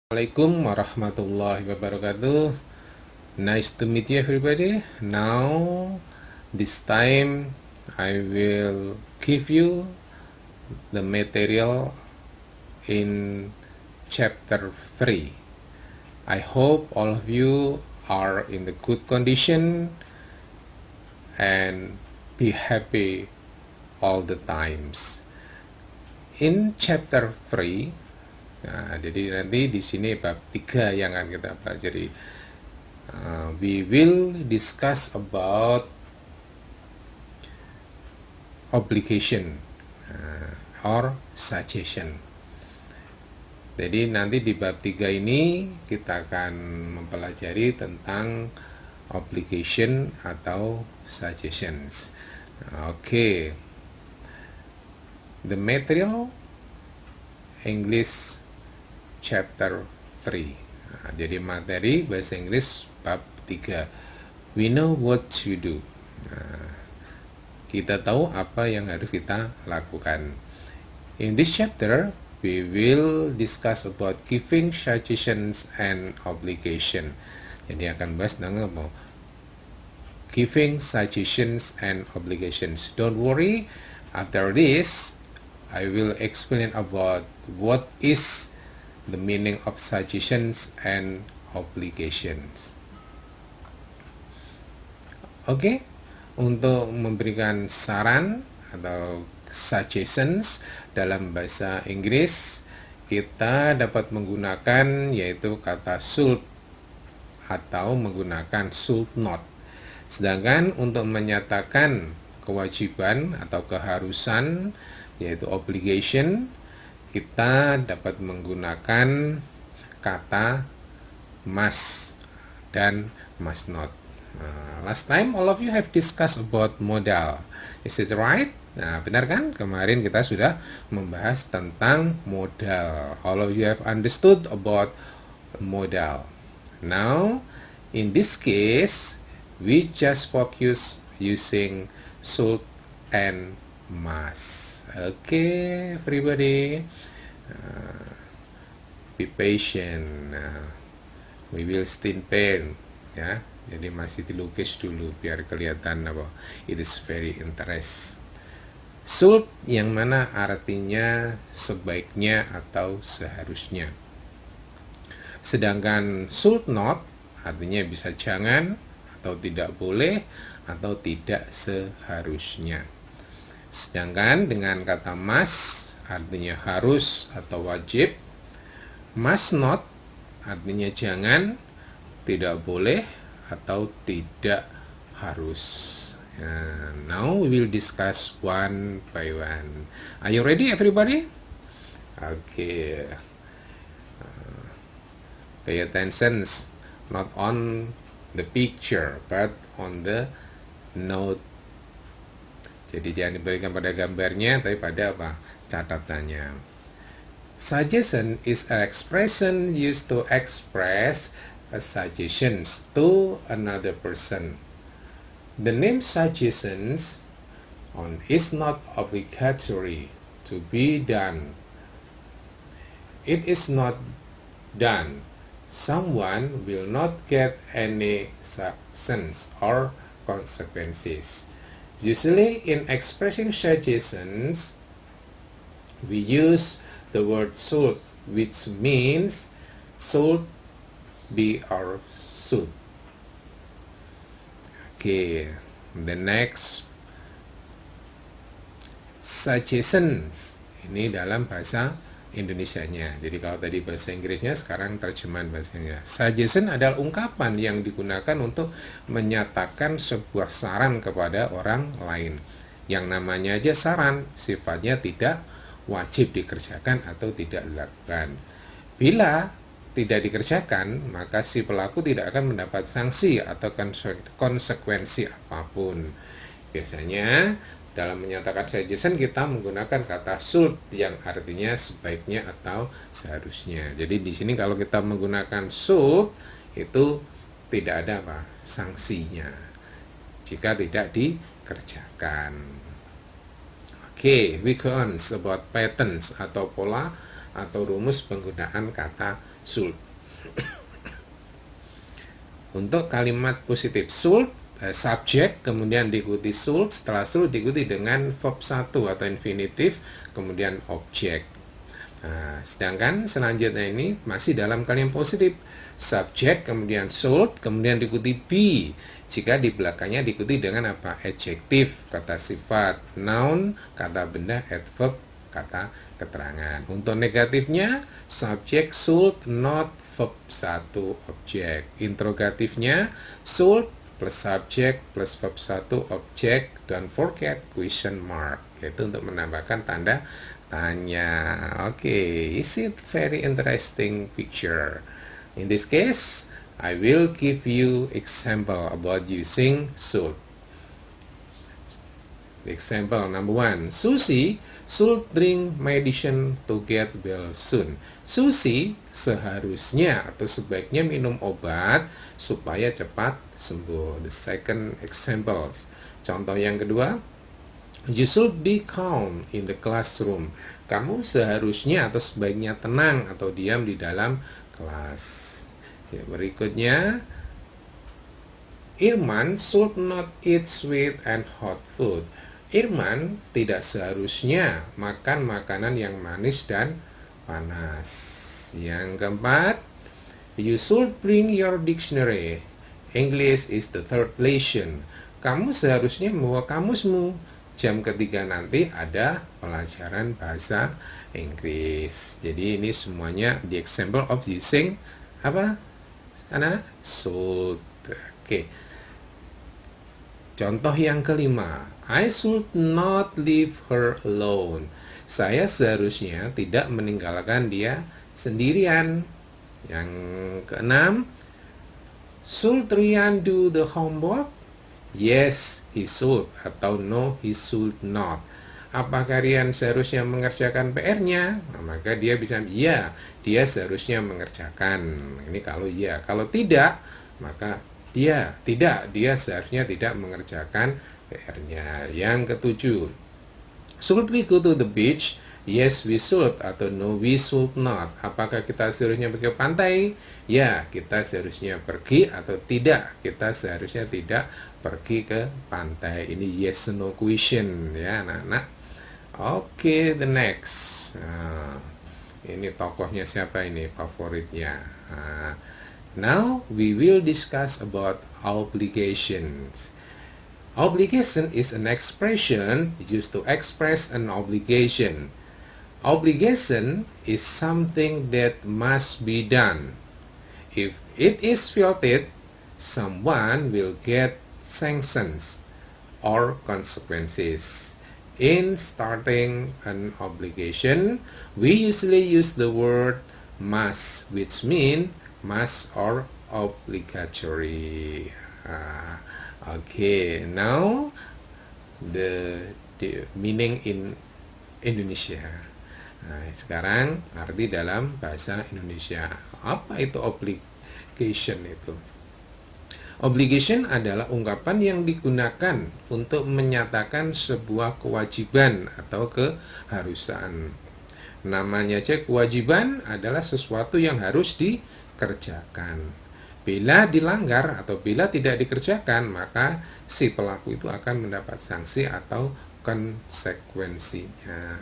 Assalamualaikum warahmatullahi wabarakatuh. Nice to meet you everybody. Now, this time I will give you the material in chapter 3. I hope all of you are in the good condition and be happy all the times. In chapter 3, nah, jadi nanti di sini bab 3 yang akan kita pelajari. We will discuss about obligation or suggestion. Jadi nanti di bab 3 ini kita akan mempelajari tentang obligation atau suggestions. Oke. The material English chapter 3. Jadi materi bahasa Inggris bab 3. We know what to do. Kita tahu apa yang harus kita lakukan. In this chapter, we will discuss about giving suggestions and obligation. Jadi akan bahas tentang apa? Giving suggestions and obligations. Don't worry, after this, I will explain about what is the meaning of suggestions and obligations. Oke, untuk memberikan saran atau suggestions dalam bahasa Inggris, kita dapat menggunakan yaitu kata should atau menggunakan should not. Sedangkan untuk menyatakan kewajiban atau keharusan yaitu obligation, kita dapat menggunakan kata must dan must not. Last time all of you have discussed about modal. Is it right? Nah, benar kan? Kemarin kita sudah membahas tentang modal. All of you have understood about modal. Now, in this case, we just focus using should and must. Okay, everybody, be patient. We will still pen, ya. Jadi masih dilukis dulu biar kelihatan apa. It is very interest. Should yang mana artinya sebaiknya atau seharusnya. Sedangkan should not artinya bisa jangan atau tidak boleh atau tidak seharusnya. Sedangkan dengan kata must artinya harus atau wajib, must not artinya jangan, tidak boleh atau tidak harus. Now we will discuss one by one. Are you ready everybody? Okay. Pay attention not on the picture but on the note. Jadi jangan diberikan pada gambarnya, tapi pada apa? Catatannya. Suggestion is an expression used to express a suggestions to another person. The name suggestions is not obligatory to be done. It is not done. Someone will not get any sanctions or consequences. Usually in expressing suggestions, we use the word should, which means should be or should. Okay, the next suggestions. Ini dalam bahasa Indonesianya. Jadi kalau tadi bahasa Inggrisnya, sekarang terjemahan bahasanya. Suggestion adalah ungkapan yang digunakan untuk menyatakan sebuah saran kepada orang lain. Yang namanya aja saran, sifatnya tidak wajib dikerjakan atau tidak dilakukan. Bila tidak dikerjakan, maka si pelaku tidak akan mendapat sanksi atau konsekuensi apapun. Biasanya dalam menyatakan suggestion kita menggunakan kata should yang artinya sebaiknya atau seharusnya. Jadi di sini kalau kita menggunakan should itu tidak ada apa? Sanksinya jika tidak dikerjakan. Okay, we go on about patterns atau pola atau rumus penggunaan kata Sold. Untuk kalimat positif sold, subjek, kemudian diikuti sold, setelah sold diikuti dengan verb 1 atau infinitif, kemudian objek. Nah, sedangkan selanjutnya ini masih dalam kalimat positif. Subjek, kemudian sold, kemudian diikuti be. Jika di belakangnya diikuti dengan apa? Adjektif, kata sifat, noun, kata benda, adverb, kata keterangan. Untuk negatifnya, subjek, sold, not, verb 1, objek. Interrogatifnya, sold plus subjek plus verb 1, objek. Don't forget question mark, yaitu untuk menambahkan tanda tanya. Okay, is it very interesting picture? In this case, I will give you example about using should. Example number 1, Susie should drink medicine to get well soon. Susie seharusnya atau sebaiknya minum obat supaya cepat sembuh. The second examples. Contoh yang kedua, you should be calm in the classroom. Kamu seharusnya atau sebaiknya tenang atau diam di dalam kelas. Ya, berikutnya, Irman should not eat sweet and hot food. Irman tidak seharusnya makan makanan yang manis dan panas. Yang keempat, you should bring your dictionary. English is the third lesson. Kamu seharusnya membawa kamusmu. Jam ketiga nanti ada pelajaran bahasa Inggris. Jadi ini semuanya the example of using apa? Anak-anak? Should. Oke. Contoh yang kelima, I should not leave her alone. Saya seharusnya tidak meninggalkan dia sendirian. Yang keenam, should Rian do the homework? Yes, he should. Atau no, he should not. Apakah Rian seharusnya mengerjakan PR-nya? Nah, maka dia bisa, ya, dia seharusnya mengerjakan. Ini kalau ya. Kalau tidak, maka dia seharusnya tidak mengerjakan PR-nya. Yang ketujuh, should we go to the beach? Yes, we should. Atau no, we should not. Apakah kita seharusnya pergi ke pantai? Ya, kita seharusnya pergi. Atau tidak, kita seharusnya tidak pergi ke pantai. Ini yes no question ya anak-anak. Oke, the next. Nah, ini tokohnya siapa ini favoritnya? Now we will discuss about obligations. Obligation is an expression used to express an obligation. Obligation is something that must be done. If it is violated, someone will get sanctions or consequences. In starting an obligation, we usually use the word must, which means must or obligatory. Okay, now the meaning in Indonesia. Nah, sekarang arti dalam bahasa Indonesia. Apa itu obligation itu? Obligation adalah ungkapan yang digunakan untuk menyatakan sebuah kewajiban atau keharusan. Namanya aja kewajiban adalah sesuatu yang harus dikerjakan. Bila dilanggar atau bila tidak dikerjakan, maka si pelaku itu akan mendapat sanksi atau konsekuensinya.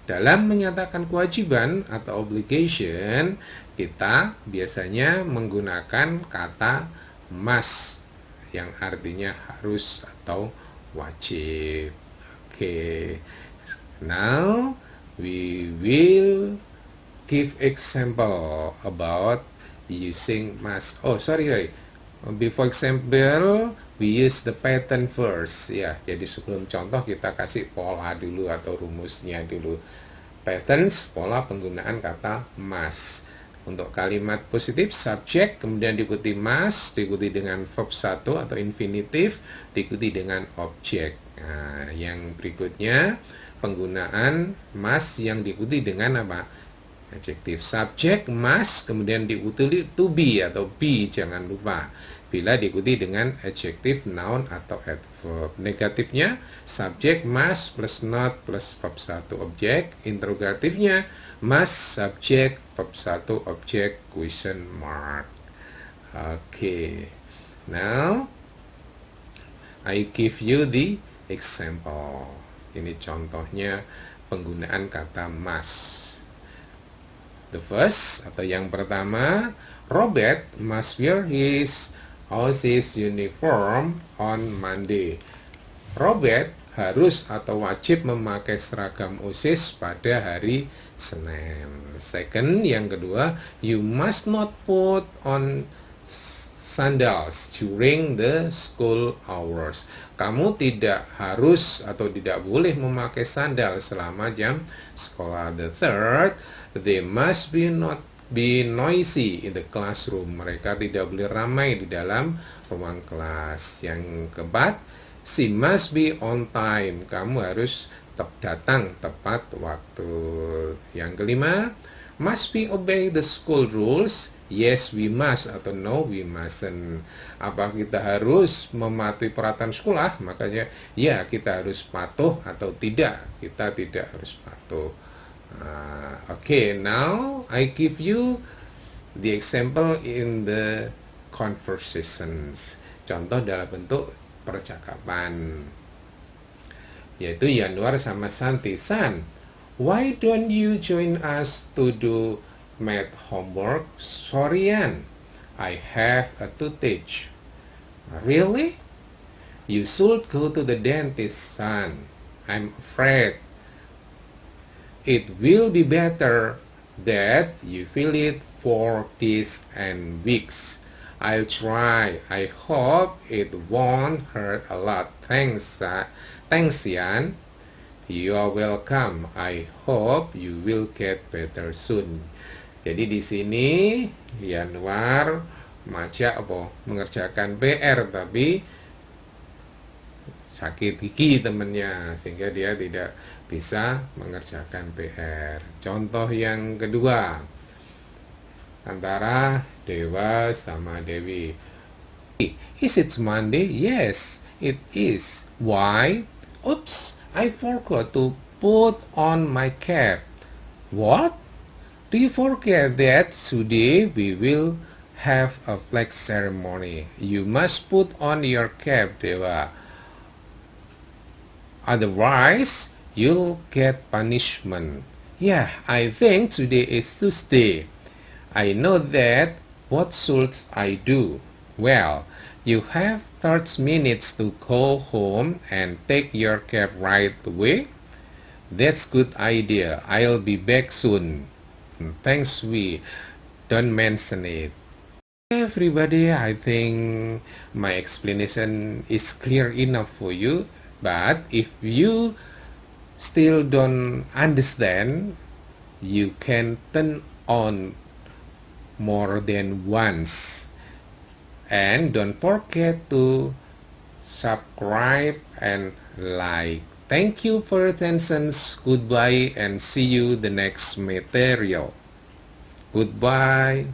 Dalam menyatakan kewajiban atau obligation, kita biasanya menggunakan kata must yang artinya harus atau wajib. Okay. Now we will give example about using must. Oh, sorry. Before example, we use the pattern first. Ya, jadi sebelum contoh kita kasih pola dulu atau rumusnya dulu. Patterns, pola penggunaan kata must. Untuk kalimat positif, subjek, kemudian diikuti must, diikuti dengan verb 1 atau infinitif, diikuti dengan objek. Nah, yang berikutnya, penggunaan must yang diikuti dengan apa? Adjektif. Subjek, must, kemudian diikuti to be atau be, jangan lupa. Bila diikuti dengan adjektif, noun, atau adverb. Negatifnya, subjek, must, plus not, plus verb 1 objek. Interrogatifnya, Must, subject, verb 1, object, question mark. Okay. Now, I give you the example. Ini contohnya penggunaan kata must. The first, atau yang pertama, Robert must wear his OSIS uniform on Monday. Robert harus atau wajib memakai seragam OSIS pada hari Senin. Second, yang kedua, you must not put on sandals during the school hours. Kamu tidak harus atau tidak boleh memakai sandal selama jam sekolah. The third, they must not be noisy in the classroom. Mereka tidak boleh ramai di dalam ruang kelas. Yang keempat, she must be on time. Kamu harus datang tepat waktu. Yang kelima, must we obey the school rules? Yes, we must, atau no, we mustn't. Apa kita harus mematuhi peraturan sekolah? Makanya, ya, kita harus patuh atau tidak. Kita tidak harus patuh. Okay, now I give you the example in the conversations. Contoh dalam bentuk percakapan. Yaitu Yanuar sama Santi. San, why don't you join us to do math homework? Sorry, Yan, I have a toothache. Really? You should go to the dentist, son. I'm afraid it will be better that you feel it for days and weeks. I'll try. I hope it won't hurt a lot. Thanks, Yan. You are welcome. I hope you will get better soon. Jadi di sini Yanuar mengerjakan PR tapi sakit gigi temennya sehingga dia tidak bisa mengerjakan PR. Contoh yang kedua antara Dewa sama Dewi. Is it Monday? Yes, it is. Why? Oops, I forgot to put on my cap. What? Do you forget that today we will have a flag ceremony? You must put on your cap, Dewa. Otherwise, you'll get punishment. Yeah, I think today is Tuesday. I know that. What should I do? Well, you have 30 minutes to go home and take your cab right away. That's good idea. I'll be back soon. Thanks, we don't mention it. Everybody, I think my explanation is clear enough for you. But if you still don't understand, you can turn on more than once. And don't forget to subscribe and like. Thank you for your attention. Goodbye and see you the next material. Goodbye.